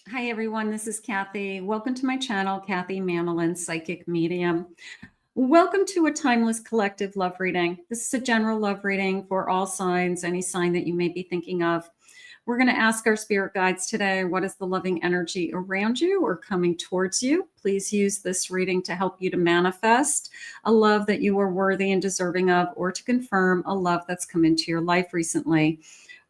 Hi everyone, this is Kathy. Welcome to my channel, Kathy Mamelin, Psychic Medium. Welcome to a timeless collective love reading. This is a general love reading for all signs, any sign that you may be thinking of. We're going to ask our spirit guides today, what is the loving energy around you or coming towards you? Please use this reading to help you to manifest a love that you are worthy and deserving of, or to confirm a love that's come into your life recently.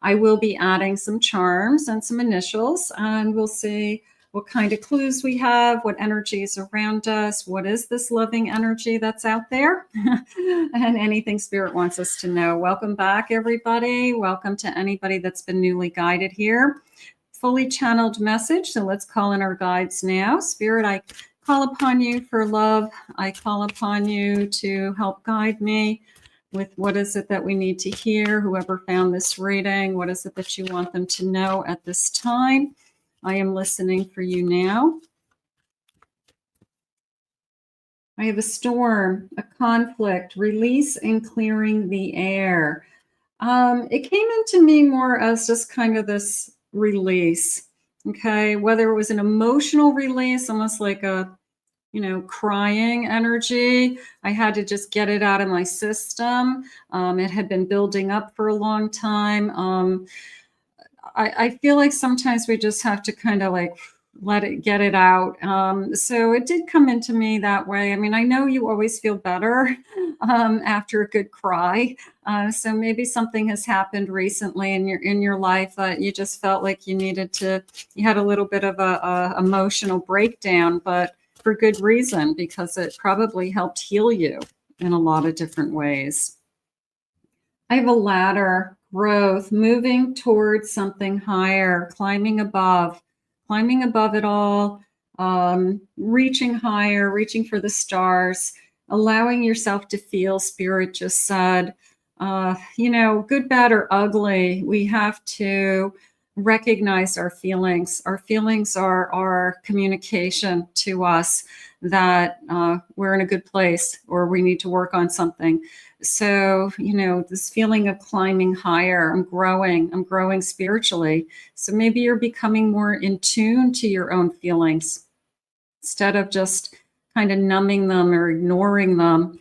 I will be adding some charms and some initials, and we'll see what kind of clues we have, what energy is around us, what is this loving energy that's out there, and anything Spirit wants us to know. Welcome back, everybody. Welcome to anybody that's been newly guided here. Fully channeled message, so let's call in our guides now. Spirit, I call upon you for love. I call upon you to help guide me with what is it that we need to hear. Whoever found this reading, what is it that you want them to know at this time? I am listening for you now. I have a storm, a conflict, release and clearing the air. It came into me more as just kind of this release, okay? Whether it was an emotional release, almost like a crying energy. I had to just get it out of my system. It had been building up for a long time. I feel like sometimes we just have to kind of like get it out. So it did come into me that way. I mean, I know you always feel better after a good cry. So maybe something has happened recently in your life that you just felt like you had a little bit of a emotional breakdown, but for good reason, because it probably helped heal you in a lot of different ways. I have a ladder, growth, moving towards something higher, climbing above it all, reaching higher, reaching for the stars, allowing yourself to feel. Spirit just said, good, bad, or ugly, we have to recognize our feelings. Our feelings are our communication to us that we're in a good place or we need to work on something. So, this feeling of climbing higher, I'm growing spiritually. So maybe you're becoming more in tune to your own feelings instead of just kind of numbing them or ignoring them.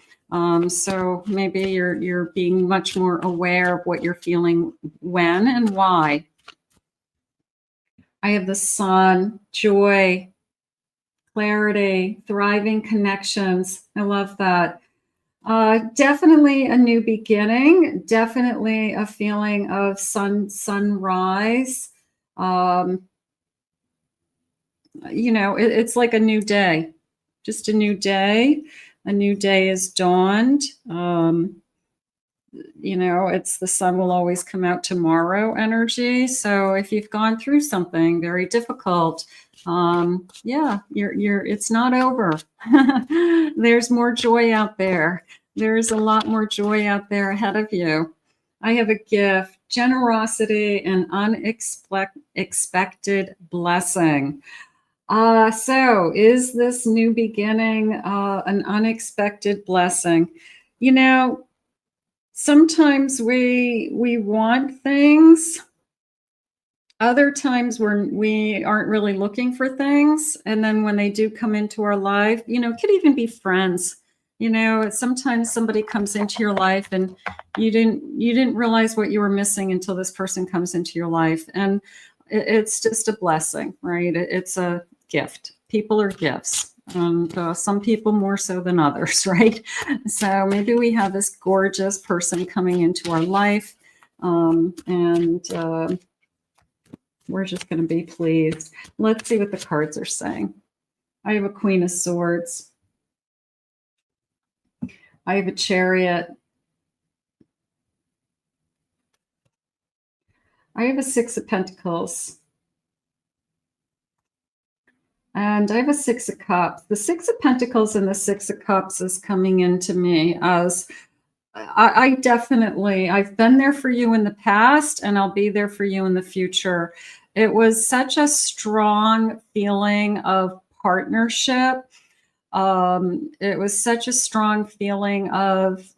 So maybe you're being much more aware of what you're feeling when and why. I have the sun, joy, clarity, thriving connections. I love that. Definitely a new beginning. Definitely a feeling of sunrise. It's like a new day. Just a new day. A new day is dawned. It's the sun will always come out tomorrow energy. So if you've gone through something very difficult, it's not over. There's more joy out there. There's a lot more joy out there ahead of you. I have a gift, generosity, and unexpected blessing. So is this new beginning an unexpected blessing? Sometimes we want things. Other times we aren't really looking for things. And then when they do come into our life, it could even be friends. Sometimes somebody comes into your life and you didn't realize what you were missing until this person comes into your life. And it's just a blessing, right? It's a gift. People are gifts. And some people more so than others, right? So maybe we have this gorgeous person coming into our life, and we're just going to be pleased. Let's see what the cards are saying. I have a Queen of Swords. I have a Chariot. I have a Six of Pentacles. And I have a Six of Cups. The Six of Pentacles and the Six of Cups is coming into me as I've been there for you in the past, and I'll be there for you in the future. It was such a strong feeling of partnership. It was such a strong feeling of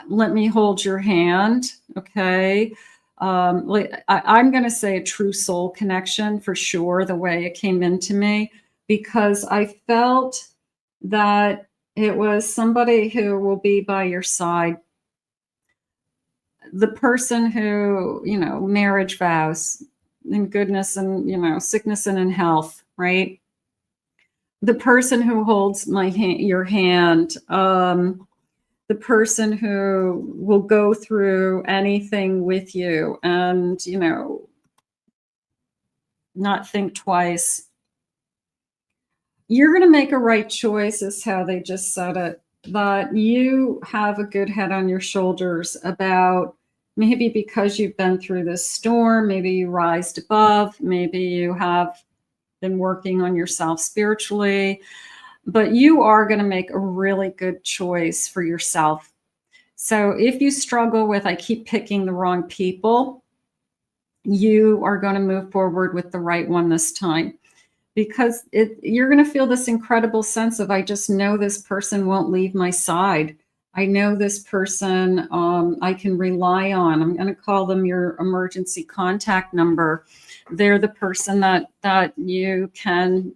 let me hold your hand, okay? I'm going to say a true soul connection for sure, the way it came into me, because I felt that it was somebody who will be by your side. The person who, marriage vows in goodness and, sickness and in health, right? The person who holds your hand, the person who will go through anything with you and, not think twice. You're going to make a right choice, is how they just said it, that you have a good head on your shoulders about, maybe because you've been through this storm, maybe you rised above, maybe you have been working on yourself spiritually, but you are going to make a really good choice for yourself. So if you struggle with, I keep picking the wrong people, you are going to move forward with the right one this time, because you're going to feel this incredible sense of, I just know this person won't leave my side. I know this person I can rely on. I'm going to call them your emergency contact number. They're the person that you can,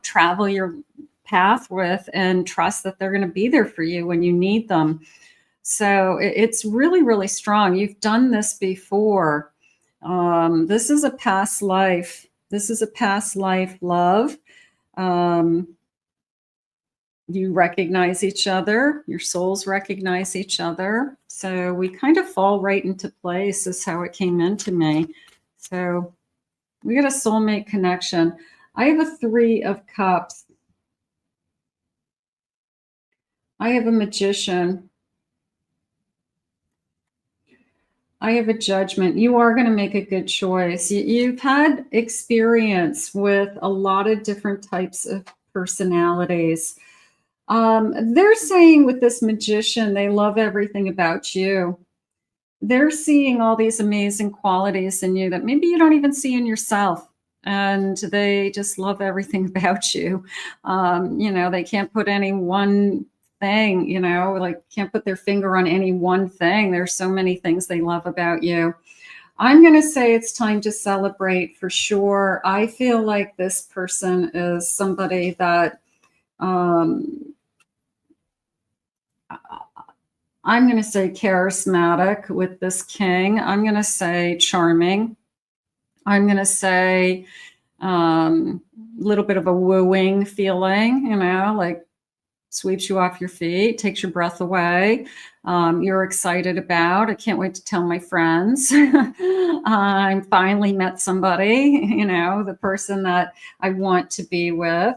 travel your path with and trust that they're going to be there for you when you need them. So it's really, really strong. You've done this before. This is a past life. This is a past life love. You recognize each other. Your souls recognize each other. So we kind of fall right into place, is how it came into me. So we got a soulmate connection. I have a 3 of Cups. I have a Magician. I have a Judgment. You are going to make a good choice. You've had experience with a lot of different types of personalities. They're saying with this Magician, they love everything about you. They're seeing all these amazing qualities in you that maybe you don't even see in yourself. And they just love everything about you. They can't put any one thing, can't put their finger on any one thing. There's so many things they love about you. I'm going to say it's time to celebrate for sure. I feel like this person is somebody that I'm going to say charismatic with this King. I'm going to say charming. I'm going to say a little bit of a wooing feeling, like sweeps you off your feet, takes your breath away. You're excited about. I can't wait to tell my friends. I finally met somebody, the person that I want to be with.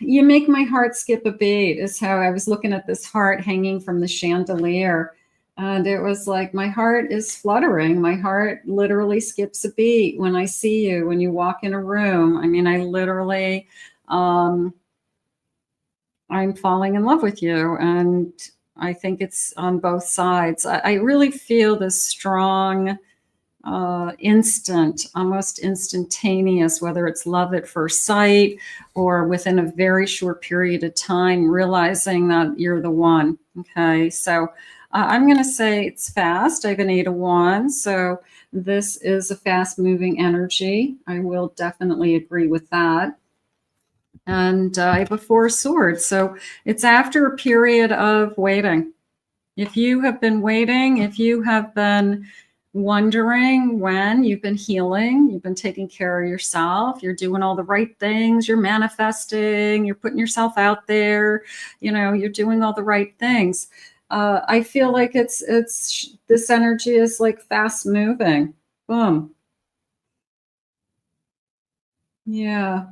You make my heart skip a beat, is how I was looking at this heart hanging from the chandelier. And it was like, my heart is fluttering. My heart literally skips a beat when I see you, when you walk in a room. I mean, I literally, I'm falling in love with you. And I think it's on both sides. I really feel this strong, instant, almost instantaneous, whether it's love at first sight or within a very short period of time, realizing that you're the one. Okay. So I'm going to say it's fast. I have an 8 of Wands. So this is a fast moving energy. I will definitely agree with that. And I have a 4 of Swords. So it's after a period of waiting. If you have been waiting, if you have been wondering when, you've been healing, you've been taking care of yourself, you're doing all the right things, you're manifesting, you're putting yourself out there, you're doing all the right things. I feel like it's this energy is like fast moving. Boom. Yeah.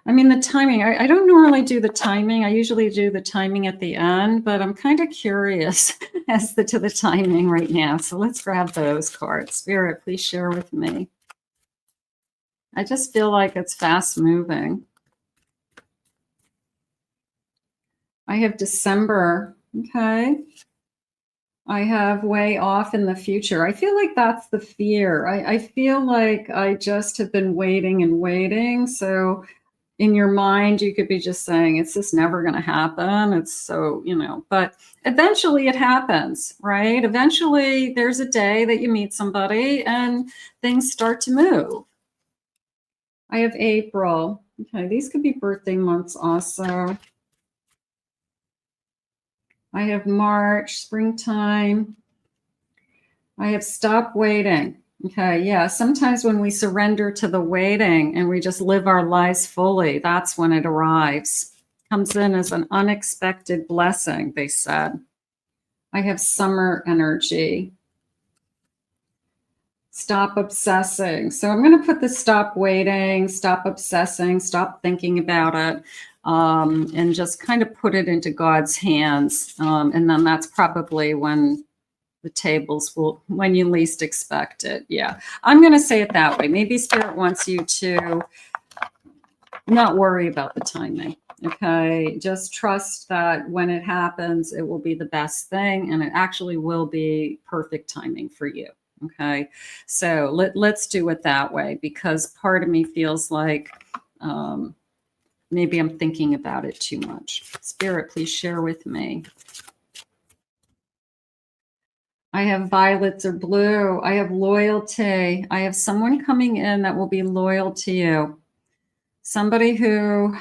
I mean, the timing, I don't normally do the timing. I usually do the timing at the end, but I'm kind of curious as to the timing right now. So let's grab those cards. Spirit, please share with me. I just feel like it's fast moving. I have December. Okay. I have way off in the future. I feel like that's the fear. I feel like I just have been waiting and waiting. So in your mind, you could be just saying, it's just never going to happen. It's so, but eventually it happens, right? Eventually there's a day that you meet somebody and things start to move. I have April. Okay, these could be birthday months also. I have March, springtime. I have stop waiting. Okay, yeah, sometimes when we surrender to the waiting and we just live our lives fully, that's when it arrives. Comes in as an unexpected blessing, they said. I have summer energy. Stop obsessing. So I'm going to put the stop waiting, stop obsessing, stop thinking about it, and just kind of put it into God's hands. And then that's probably when the tables will, when you least expect it. Yeah, I'm going to say it that way. Maybe Spirit wants you to not worry about the timing. Okay, just trust that when it happens, it will be the best thing, and it actually will be perfect timing for you. Okay, so let's do it that way, because part of me feels like maybe I'm thinking about it too much. Spirit, please share with me. I have violets or blue. I have loyalty. I have someone coming in that will be loyal to you. Somebody who,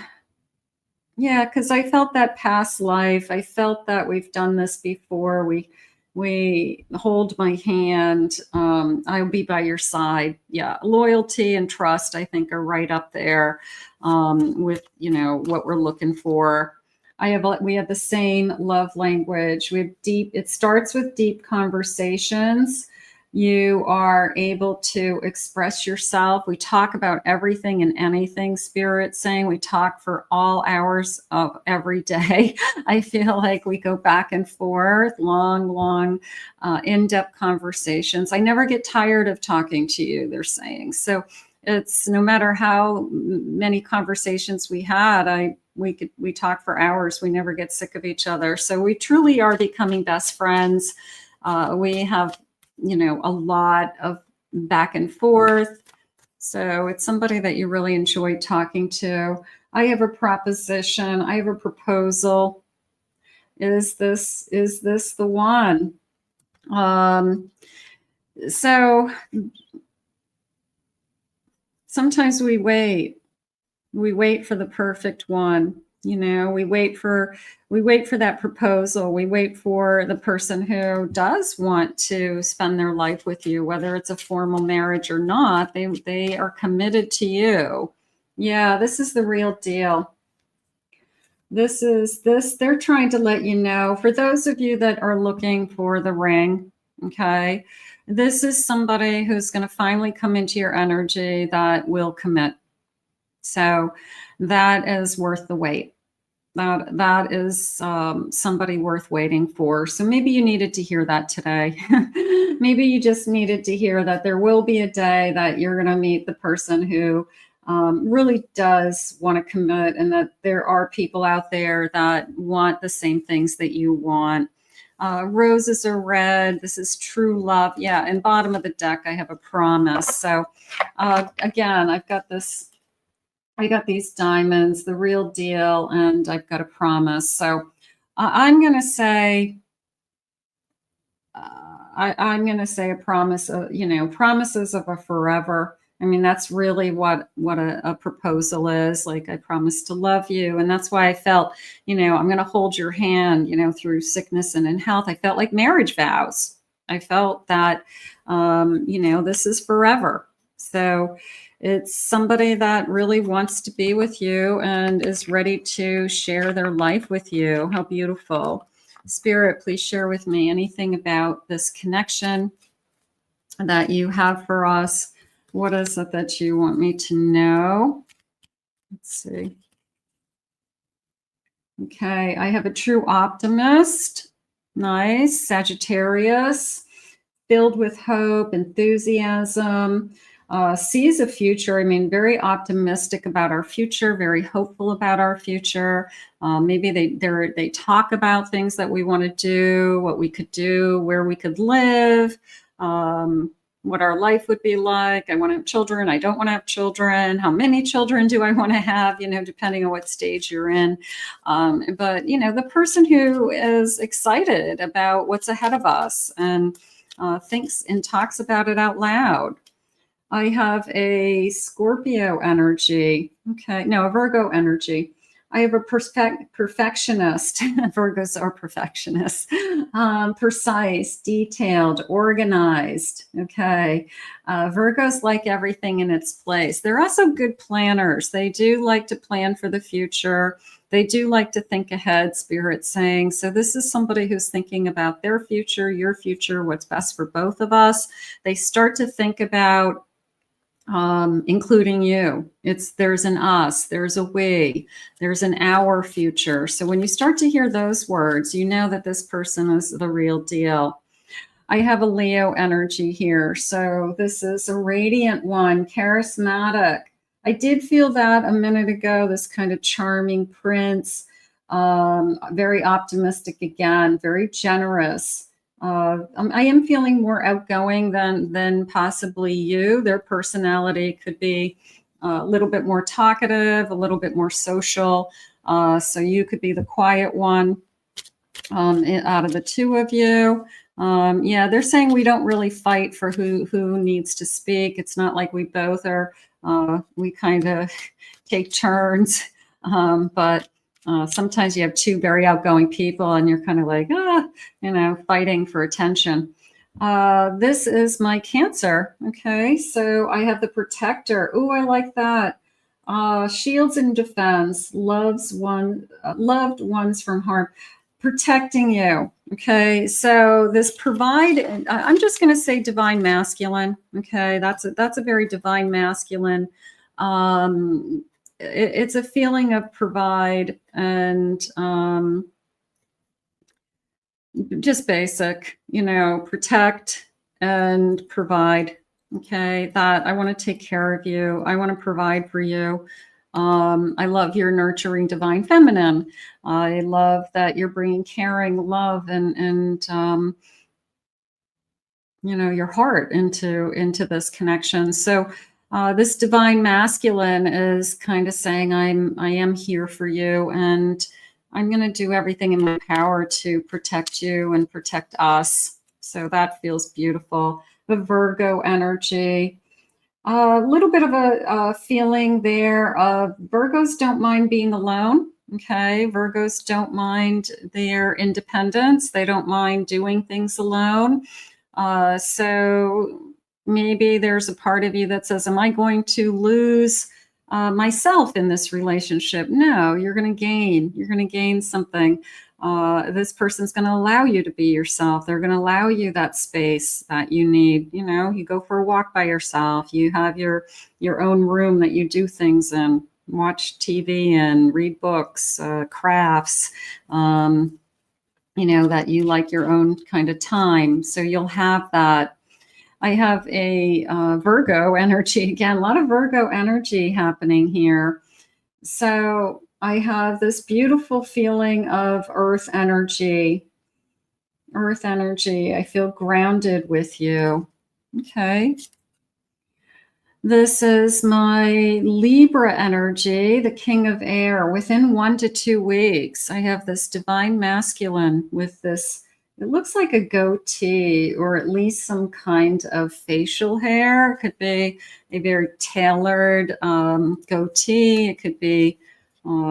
yeah, because I felt that past life. I felt that we've done this before. We hold my hand. I'll be by your side. Yeah, loyalty and trust, I think, are right up there with, what we're looking for. We have the same love language. We have it starts with deep conversations. You are able to express yourself. We talk about everything and anything, Spirit saying. We talk for all hours of every day. I feel like we go back and forth, long, in-depth conversations. I never get tired of talking to you, they're saying. So it's no matter how many conversations we had, we talk for hours. We never get sick of each other. So we truly are becoming best friends. We have, a lot of back and forth. So it's somebody that you really enjoy talking to. I have a proposition. I have a proposal. Is this the one? So sometimes we wait for the perfect one. We wait for that proposal. We wait for the person who does want to spend their life with you, whether it's a formal marriage or not. They are committed to you. Yeah, this is the real deal. They're trying to let you know, for those of you that are looking for the ring, okay, this is somebody who's going to finally come into your energy that will commit. So that is worth the wait. That is somebody worth waiting for. So maybe you needed to hear that today. Maybe you just needed to hear that there will be a day that you're going to meet the person who really does want to commit, and that there are people out there that want the same things that you want. Roses are red. This is true love. Yeah, and bottom of the deck, I have a promise. So again, I got these diamonds, the real deal, and I've got a promise. So I'm going to say, I'm going to say a promise, promises of a forever. I mean, that's really what a proposal is. Like, I promise to love you. And that's why I felt, I'm going to hold your hand, through sickness and in health. I felt like marriage vows. I felt that, this is forever. So it's somebody that really wants to be with you and is ready to share their life with you. How beautiful. Spirit, please share with me anything about this connection that you have for us. What is it that you want me to know? Let's see. Okay, I have a true optimist. Nice. Sagittarius, filled with hope, enthusiasm. Sees a future. I mean, very optimistic about our future, very hopeful about our future. Maybe they talk about things that we want to do, what we could do, where we could live. what our life would be like. I want to have children. I don't want to have children. How many children do I want to have? You know, depending on what stage you're in. But, you know, the person who is excited about what's ahead of us and thinks and talks about it out loud. I have a Scorpio energy. Okay, no, a Virgo energy. I have a perfectionist. Virgos are perfectionists. Precise, detailed, organized. Okay. Virgos like everything in its place. They're also good planners. They do like to plan for the future. They do like to think ahead, Spirit's saying. So this is somebody who's thinking about their future, your future, what's best for both of us. They start to think about including you. There's an us, there's a we, there's an our future. So when you start to hear those words, you know that this person is the real deal. I have a Leo energy here. So this is a radiant one, charismatic. I did feel that a minute ago, this kind of charming prince, very optimistic again, very generous. I am feeling more outgoing than possibly you. Their personality could be a little bit more talkative, a little bit more social. So you could be the quiet one out of the two of you. Yeah, they're saying we don't really fight for who needs to speak. It's not like we both are, we kind of take turns. But sometimes you have two very outgoing people and you're kind of like, you know, fighting for attention. This is my Cancer. Okay, so I have the Protector. Oh, I like that. Shields and defense, loved ones from harm, protecting you. Okay, so this provide, I'm just going to say divine masculine. Okay, that's a very divine masculine. It's a feeling of provide and just basic, you know, protect and provide. Okay, that I want to take care of you. I want to provide for you. I love your nurturing divine feminine. I love that you're bringing caring, love, and you know, your heart into this connection. So this divine masculine is kind of saying, I am here for you, and I'm going to do everything in my power to protect you and protect us. So that feels beautiful. The Virgo energy, a little bit of a feeling there. Virgos don't mind being alone. Okay, Virgos don't mind their independence. They don't mind doing things alone. So maybe there's a part of you that says, am I going to lose myself in this relationship? No, you're going to gain. You're going to gain something. This person's going to allow you to be yourself. They're going to allow you that space that you need. You know, you go for a walk by yourself. You have your own room that you do things in, watch TV and read books, crafts, you know, that you like your own kind of time. So you'll have that. I have a Virgo energy. Again, a lot of Virgo energy happening here. So I have this beautiful feeling of earth energy. Earth energy. I feel grounded with you. Okay. This is my Libra energy, the king of air. Within 1 to 2 weeks, I have this divine masculine with this, it looks like a goatee or at least some kind of facial hair. It could be a very tailored goatee. It could be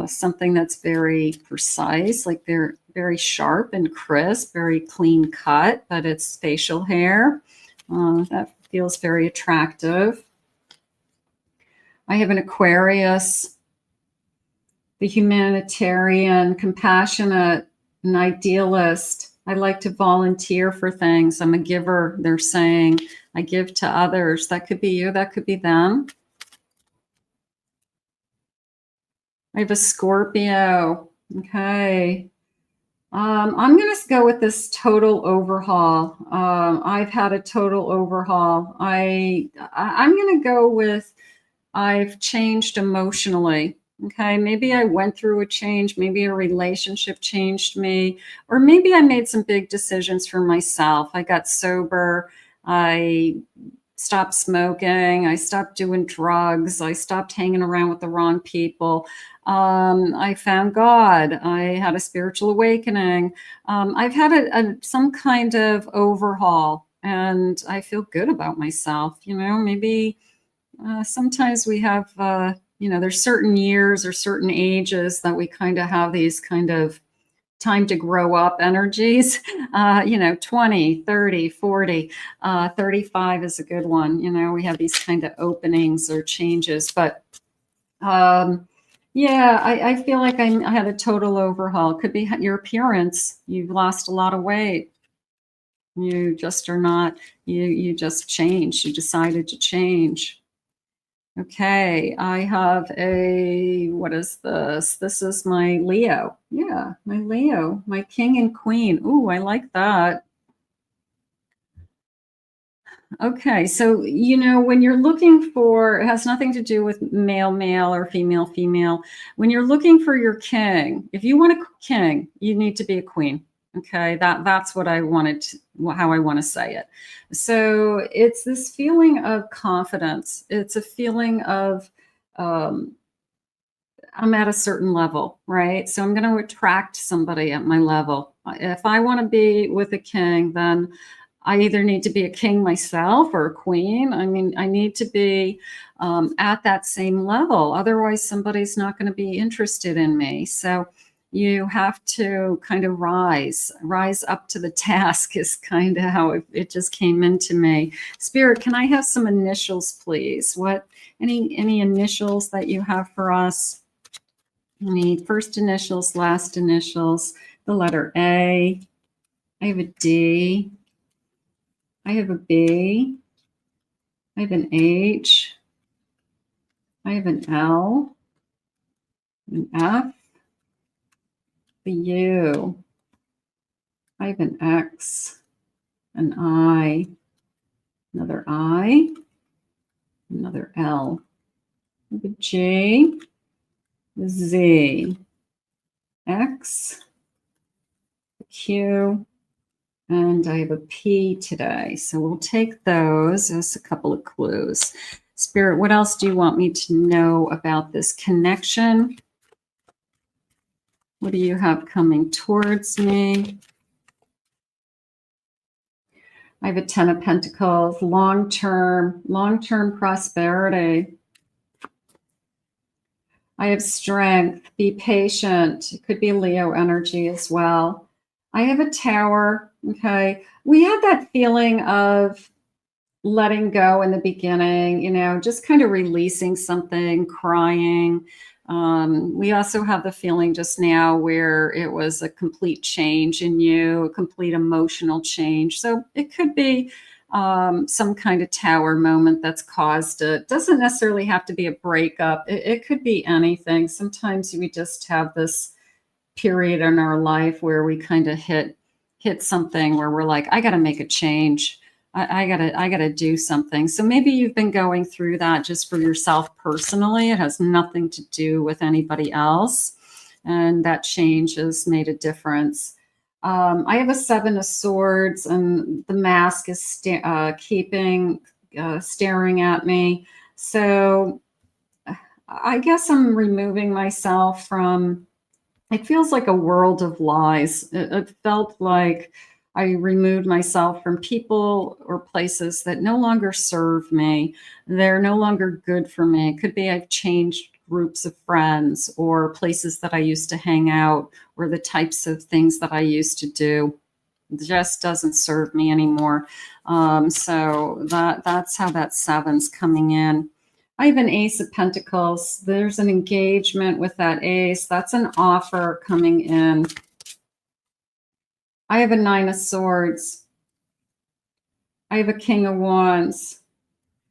something that's very precise, like they're very sharp and crisp, very clean cut, but it's facial hair. That feels very attractive. I have an Aquarius, the humanitarian, compassionate, an idealist. I like to volunteer for things. I'm a giver, they're saying. I give to others. That could be you, that could be them. I have a Scorpio. Okay. I'm going to go with this total overhaul. I've had a total overhaul. I'm going to go with I've changed emotionally. Okay, maybe I went through a change, maybe a relationship changed me, or maybe I made some big decisions for myself. I got sober. I stopped smoking. I stopped doing drugs. I stopped hanging around with the wrong people. I found God. I had a spiritual awakening. I've had some kind of overhaul, and I feel good about myself. You know, maybe sometimes we have, you know, there's certain years or certain ages that we kind of have these kind of time to grow up energies. You know, 20, 30, 40, 35 is a good one. You know, we have these kind of openings or changes. But yeah, I feel like I had a total overhaul. Could be your appearance. You've lost a lot of weight. You just are not, you just changed. You decided to change. Okay, I have a, what is this? This is my Leo. Yeah, my Leo, my king and queen. Ooh, I like that. Okay, so, you know, when you're looking for, it has nothing to do with male, male or female, female. When you're looking for your king, if you want a king, you need to be a queen. Okay, that's what I wanted to, how I want to say it. So it's this feeling of confidence. It's a feeling of I'm at a certain level, right? So I'm going to attract somebody at my level. If I want to be with a king, then I either need to be a king myself or a queen. I mean, I need to be at that same level. Otherwise, somebody's not going to be interested in me. So you have to kind of rise up to the task is kind of how it just came into me. Spirit, can I have some initials, please? What, any initials that you have for us? Any first initials, last initials, the letter A. I have a D. I have a B. I have an H. I have an L. An F. The U. I have an X. An I. Another I. Another L. I have a G. A Z. X. A Q. And I have a P today. So we'll take those as a couple of clues. Spirit, what else do you want me to know about this connection? What do you have coming towards me? I have a 10 of Pentacles, long-term prosperity. I have strength, be patient. It could be Leo energy as well. I have a Tower, okay? We had that feeling of letting go in the beginning, you know, just kind of releasing something, crying. We also have the feeling just now where it was a complete change in you, a complete emotional change. So it could be some kind of Tower moment that's caused it. Doesn't necessarily have to be a breakup. It could be anything. Sometimes we just have this period in our life where we kind of hit something where we're like, I got to make a change. I gotta do something. So maybe you've been going through that just for yourself personally. It has nothing to do with anybody else. And that change has made a difference. I have a 7 of Swords, and the mask is staring at me. So I guess I'm removing myself from, it feels like a world of lies. It felt like I removed myself from people or places that no longer serve me. They're no longer good for me. It could be I've changed groups of friends or places that I used to hang out or the types of things that I used to do. It just doesn't serve me anymore. So that's how that 7's coming in. I have an Ace of Pentacles. There's an engagement with that Ace. That's an offer coming in. I have a 9 of Swords. I have a King of Wands.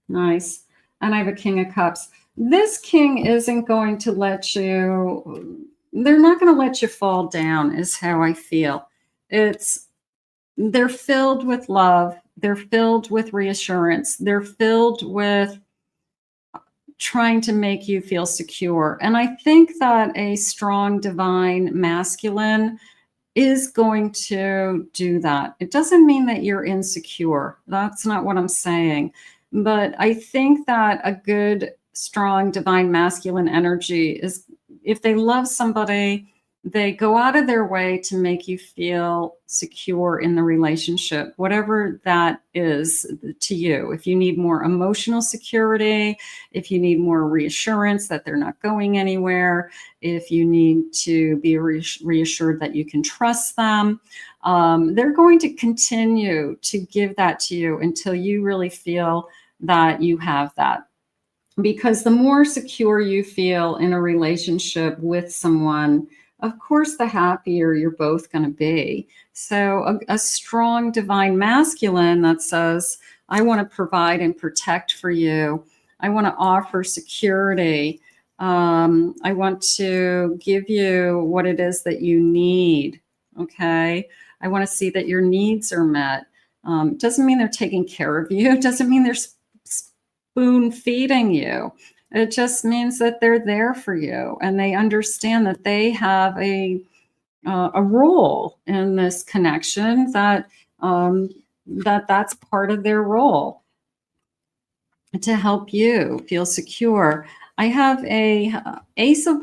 Nice. And I have a King of Cups. This king isn't going to let you, they're not going to let you fall down, is how I feel. They're filled with love. They're filled with reassurance. They're filled with trying to make you feel secure. And I think that a strong divine masculine is going to do that. It doesn't mean that you're insecure. That's not what I'm saying. But I think that a good, strong, divine masculine energy is, if they love somebody, they go out of their way to make you feel secure in the relationship, whatever that is to you. If you need more emotional security, if you need more reassurance that they're not going anywhere, if you need to be reassured that you can trust them, they're going to continue to give that to you until you really feel that you have that. Because the more secure you feel in a relationship with someone, of course, the happier you're both going to be. So a strong divine masculine that says, I want to provide and protect for you. I want to offer security. I want to give you what it is that you need. Okay. I want to see that your needs are met. Doesn't mean they're taking care of you. It doesn't mean they're spoon feeding you. It just means that they're there for you, and they understand that they have a role in this connection, that that's part of their role to help you feel secure. I have a ace of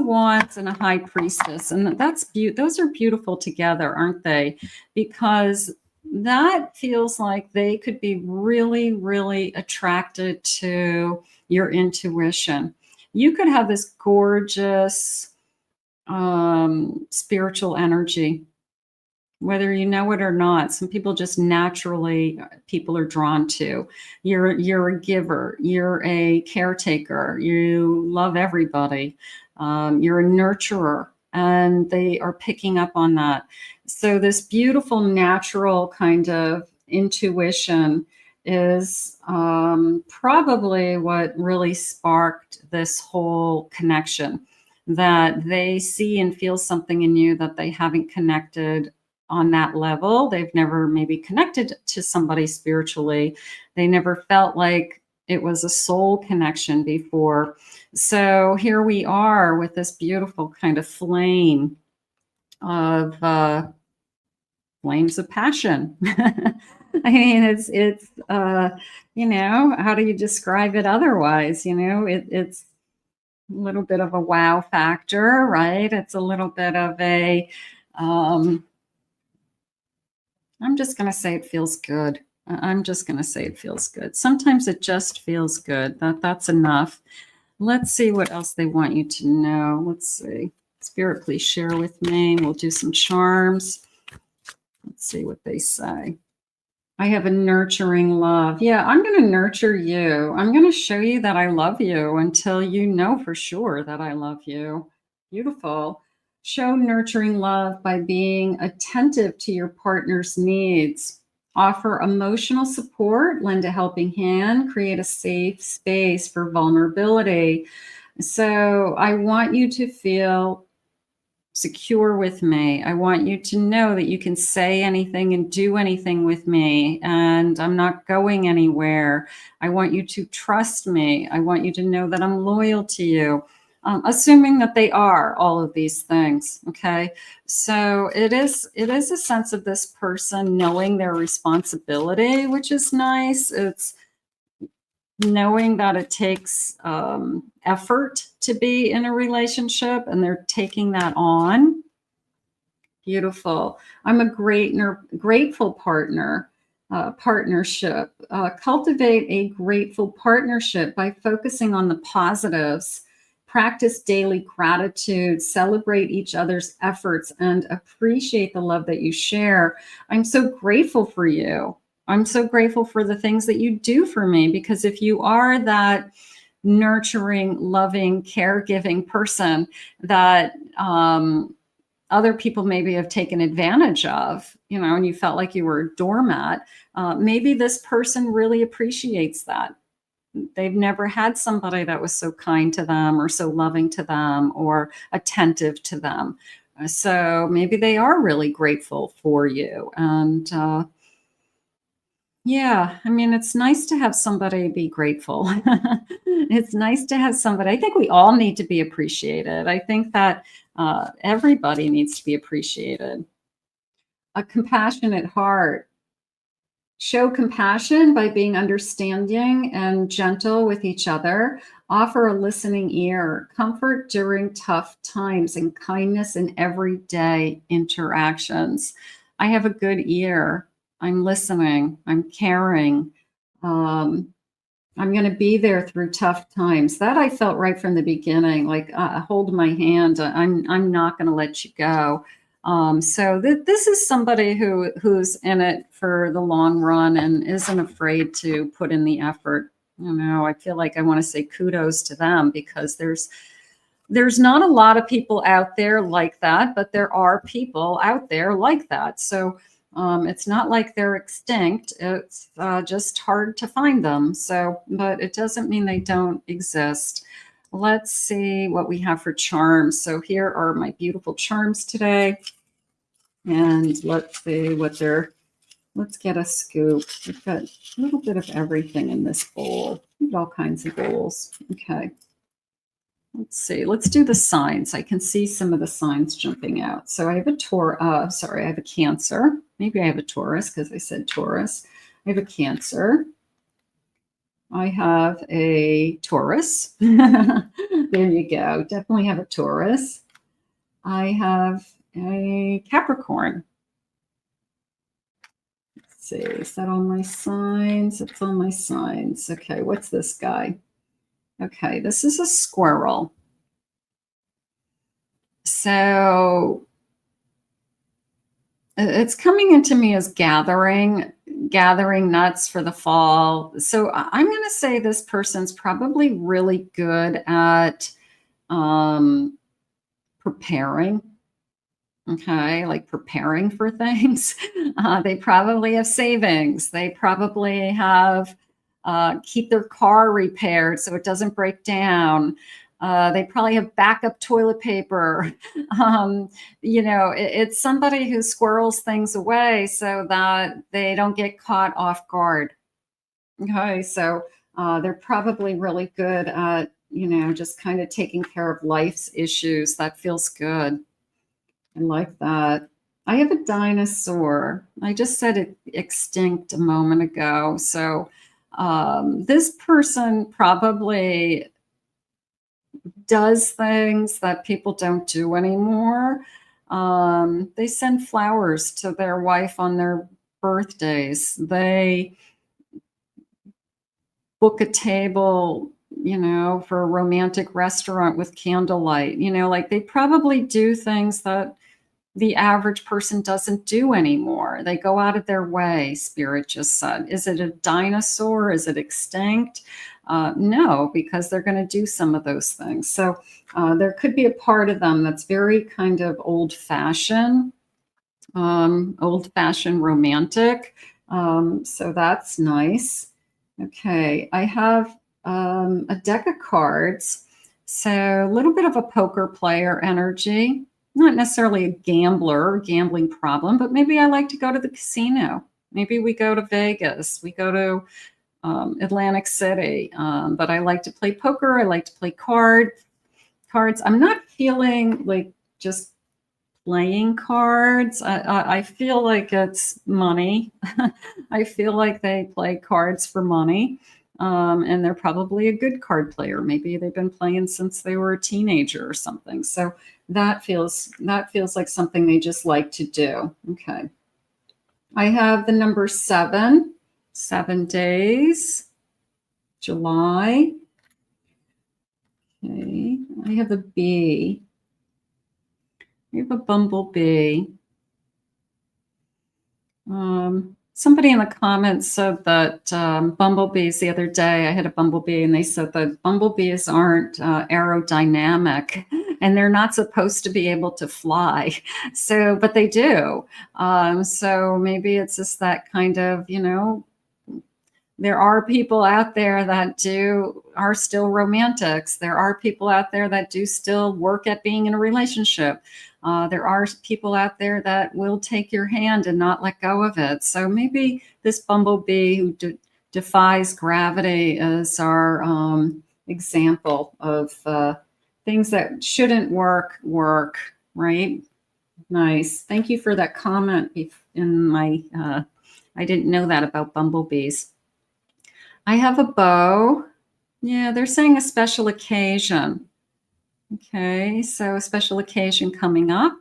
wands and a high priestess, and those are beautiful together, aren't they? Because that feels like they could be really, really attracted to your intuition. You could have this gorgeous spiritual energy, whether you know it or not. Some people just naturally, people are drawn to. You're a giver. You're a caretaker. You love everybody. You're a nurturer, and they are picking up on that. So this beautiful natural kind of intuition is probably what really sparked this whole connection, that they see and feel something in you that they haven't connected on that level. They've never maybe connected to somebody spiritually. They never felt like it was a soul connection before. So here we are with this beautiful kind of flame of flames of passion. I mean, it's you know, how do you describe it otherwise? You know, it's a little bit of a wow factor, right? It's a little bit of a I'm just going to say it feels good. I'm just going to say it feels good. Sometimes it just feels good. That's enough. Let's see what else they want you to know. Let's see. Spirit, please share with me. We'll do some charms. Let's see what they say. I have a nurturing love. Yeah, I'm going to nurture you. I'm going to show you that I love you until you know for sure that I love you. Beautiful. Show nurturing love by being attentive to your partner's needs. Offer emotional support, lend a helping hand, create a safe space for vulnerability. So I want you to feel secure with me. I want you to know that you can say anything and do anything with me, and I'm not going anywhere. I want you to trust me. I want you to know that I'm loyal to you. Assuming that they are all of these things. Okay. So it is a sense of this person knowing their responsibility, which is nice. It's knowing that it takes effort to be in a relationship, and they're taking that on. Beautiful. I'm a grateful partner. Partnership. Cultivate a grateful partnership by focusing on the positives. Practice daily gratitude, celebrate each other's efforts, and appreciate the love that you share. I'm so grateful for you. I'm so grateful for the things that you do for me, because if you are that nurturing, loving, caregiving person that other people maybe have taken advantage of, you know, and you felt like you were a doormat, maybe this person really appreciates that. They've never had somebody that was so kind to them or so loving to them or attentive to them. So maybe they are really grateful for you. And yeah, I mean, it's nice to have somebody be grateful. It's nice to have somebody. I think we all need to be appreciated. I think that everybody needs to be appreciated. A compassionate heart. Show compassion by being understanding and gentle with each other. Offer a listening ear. Comfort during tough times and kindness in everyday interactions. I have a good ear. I'm listening. I'm caring. I'm going to be there through tough times. That I felt right from the beginning. Like, hold my hand. I'm not going to let you go. So this is somebody who's in it for the long run and isn't afraid to put in the effort. You know, I feel like I want to say kudos to them, because there's not a lot of people out there like that, but there are people out there like that. So it's not like they're extinct. It's just hard to find them. So, but it doesn't mean they don't exist. Let's see what we have for charms. So here are my beautiful charms today. And let's see what they're, let's get a scoop. We've got a little bit of everything in this bowl. We have all kinds of bowls. Okay. Let's see. Let's do the signs. I can see some of the signs jumping out. So I have I have a Cancer. Maybe I have a Taurus because I said Taurus. I have a Cancer. I have a Taurus. There you go. Definitely have a Taurus. I have a Capricorn. Let's see. Is that all my signs? It's all my signs. Okay. What's this guy? Okay. This is a squirrel. So it's coming into me as gathering nuts for the fall. So I'm going to say this person's probably really good at preparing. Okay, like preparing for things. They probably have savings. They probably have keep their car repaired so it doesn't break down. They probably have backup toilet paper. You know, it's somebody who squirrels things away so that they don't get caught off guard. Okay, so they're probably really good at, you know, just kind of taking care of life's issues. That feels good. I like that. I have a dinosaur. I just said it extinct a moment ago. So this person probably does things that people don't do anymore. They send flowers to their wife on their birthdays. They book a table, you know, for a romantic restaurant with candlelight. You know, like they probably do things that the average person doesn't do anymore. They go out of their way, Spirit just said. Is it a dinosaur? Is it extinct? No, because they're going to do some of those things. So there could be a part of them that's very kind of old-fashioned romantic. So that's nice. Okay, I have a deck of cards. So a little bit of a poker player energy. Not necessarily a gambling problem, but maybe I like to go to the casino. Maybe we go to Vegas. We go to Atlantic City. But I like to play poker. I like to play cards. I'm not feeling like just playing cards. I feel like it's money. I feel like they play cards for money. And they're probably a good card player. Maybe they've been playing since they were a teenager or something. So that feels like something they just like to do. Okay. I have the number 7 days, July. Okay. I have a bee. I have a bumblebee. Somebody in the comments said that bumblebees the other day, I had a bumblebee and they said that bumblebees aren't aerodynamic and they're not supposed to be able to fly. So, but they do. So maybe it's just that kind of, you know, there are people out there that are still romantics. There are people out there that do still work at being in a relationship. There are people out there that will take your hand and not let go of it. So maybe this bumblebee who defies gravity is our example of things that shouldn't work, right? Nice. Thank you for that comment in my I didn't know that about bumblebees. I have a bow. Yeah, they're saying a special occasion. Okay, so a special occasion coming up,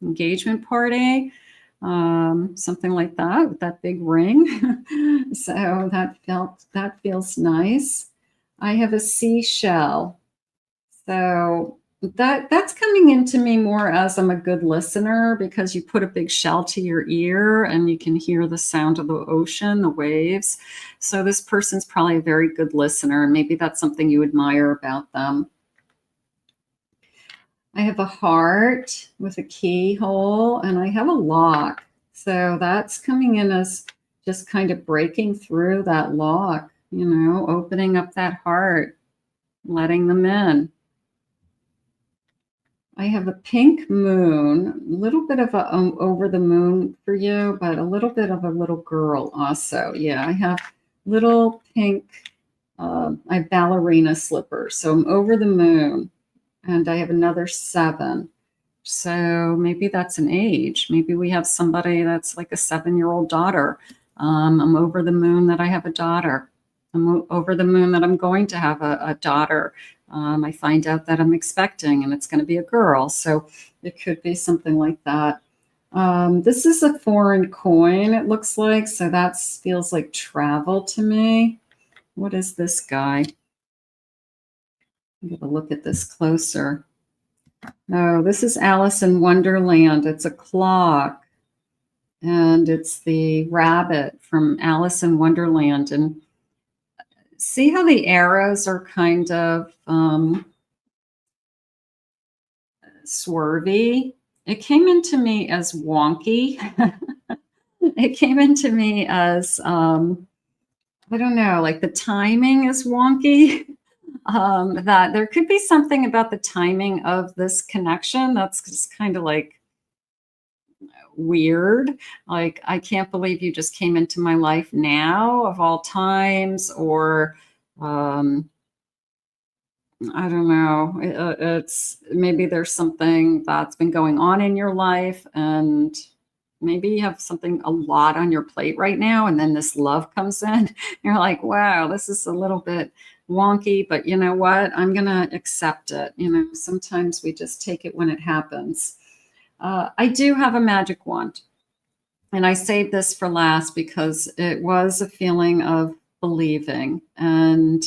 engagement party, something like that with that big ring. So that feels nice. I have a seashell. So that's coming into me more as I'm a good listener, because you put a big shell to your ear and you can hear the sound of the ocean, the waves. So this person's probably a very good listener, and maybe that's something you admire about them. I have a heart with a keyhole, and I have a lock. So that's coming in as just kind of breaking through that lock, opening up that heart, letting them in. I have a pink moon, a little bit of a over the moon for you, but a little bit of a little girl also. Yeah, I have little pink, I have ballerina slippers. So I'm over the moon, and I have another 7. So maybe that's an age. Maybe we have somebody that's like a 7-year-old daughter. I'm over the moon that I have a daughter. I'm over the moon that I'm going to have a daughter. I find out that I'm expecting, and it's going to be a girl. So it could be something like that. This is a foreign coin, it looks like. So that feels like travel to me. What is this guy? I'm going to look at this closer. Oh, this is Alice in Wonderland. It's a clock. And it's the rabbit from Alice in Wonderland. And see how the arrows are kind of swervy? It came into me as wonky. It came into me as, I don't know, like the timing is wonky. That there could be something about the timing of this connection that's just kind of like weird. Like, I can't believe you just came into my life now of all times, or I don't know. It's maybe there's something that's been going on in your life, and maybe you have something a lot on your plate right now, and then this love comes in. You're like, wow, this is a little bit wonky, but you know what? I'm going to accept it. Sometimes we just take it when it happens. I do have a magic wand, and I saved this for last because it was a feeling of believing, and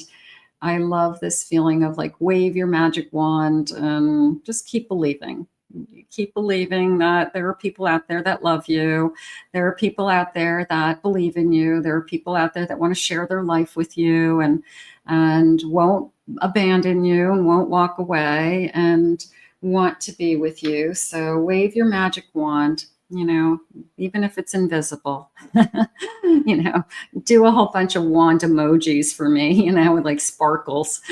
I love this feeling of like wave your magic wand and just keep believing. Keep believing that there are people out there that love you. There are people out there that believe in you. There are people out there that want to share their life with you and won't abandon you and won't walk away and want to be with you. So wave your magic wand, even if it's invisible, do a whole bunch of wand emojis for me, with like sparkles.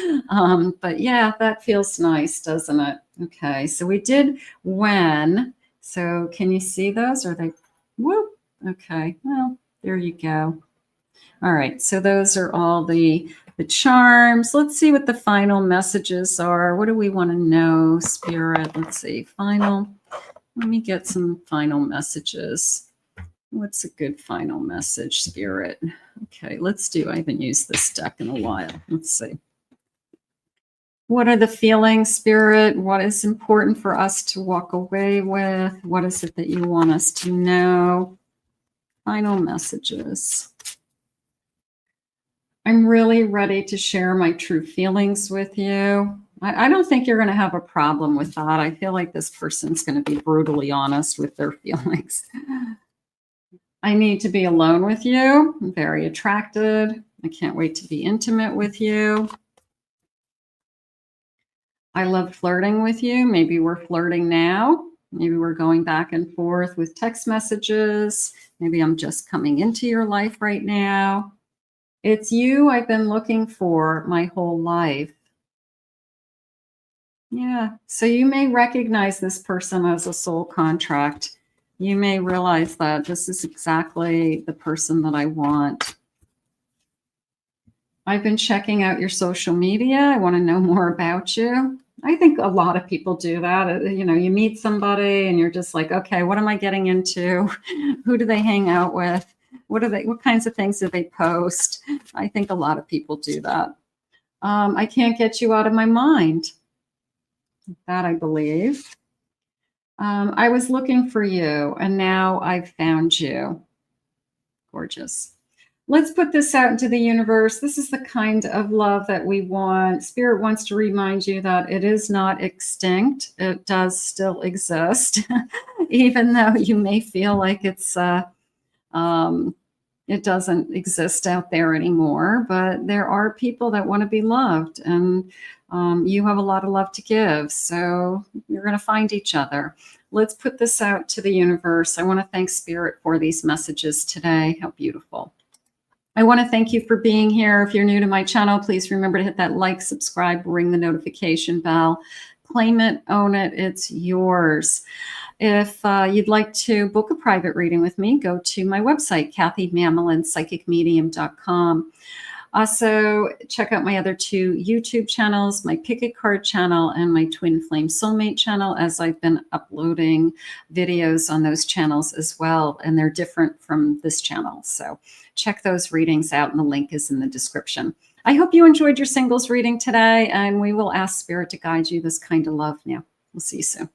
But yeah, that feels nice, doesn't it? Okay, so we did when. So can you see those? Are they, whoop, okay, well, there you go. All right, so those are all the charms. Let's see what the final messages are. What do we want to know, Spirit? Let's see, final. Let me get some final messages. What's a good final message, Spirit? Okay, let's do, I haven't used this deck in a while. Let's see. What are the feelings, Spirit? What is important for us to walk away with? What is it that you want us to know? Final messages. I'm really ready to share my true feelings with you. I don't think you're going to have a problem with that. I feel like this person's going to be brutally honest with their feelings. I need to be alone with you. I'm very attracted. I can't wait to be intimate with you. I love flirting with you. Maybe we're flirting now. Maybe we're going back and forth with text messages. Maybe I'm just coming into your life right now. It's you I've been looking for my whole life. Yeah, so you may recognize this person as a soul contract. You may realize that this is exactly the person that I want. I've been checking out your social media. I want to know more about you. I think a lot of people do that. You meet somebody and you're just like, okay, what am I getting into? Who do they hang out with? What kinds of things do they post? I think a lot of people do that. I can't get you out of my mind. That I believe. I was looking for you, and now I've found you. Gorgeous. Let's put this out into the universe. This is the kind of love that we want. Spirit wants to remind you that it is not extinct. It does still exist, even though you may feel like it doesn't exist out there anymore. But there are people that want to be loved, and you have a lot of love to give. So you're going to find each other. Let's put this out to the universe. I want to thank Spirit for these messages today. How beautiful. I want to thank you for being here. If you're new to my channel, please remember to hit that like, subscribe, ring the notification bell. Claim it, own it, it's yours. If you'd like to book a private reading with me, go to my website, KathyMammelin.psychicmedium.com. Also, check out my other 2 YouTube channels, my Pick a Card channel and my Twin Flame Soulmate channel, as I've been uploading videos on those channels as well, and they're different from this channel. So check those readings out, and the link is in the description. I hope you enjoyed your singles reading today, and we will ask Spirit to guide you this kind of love now. We'll see you soon.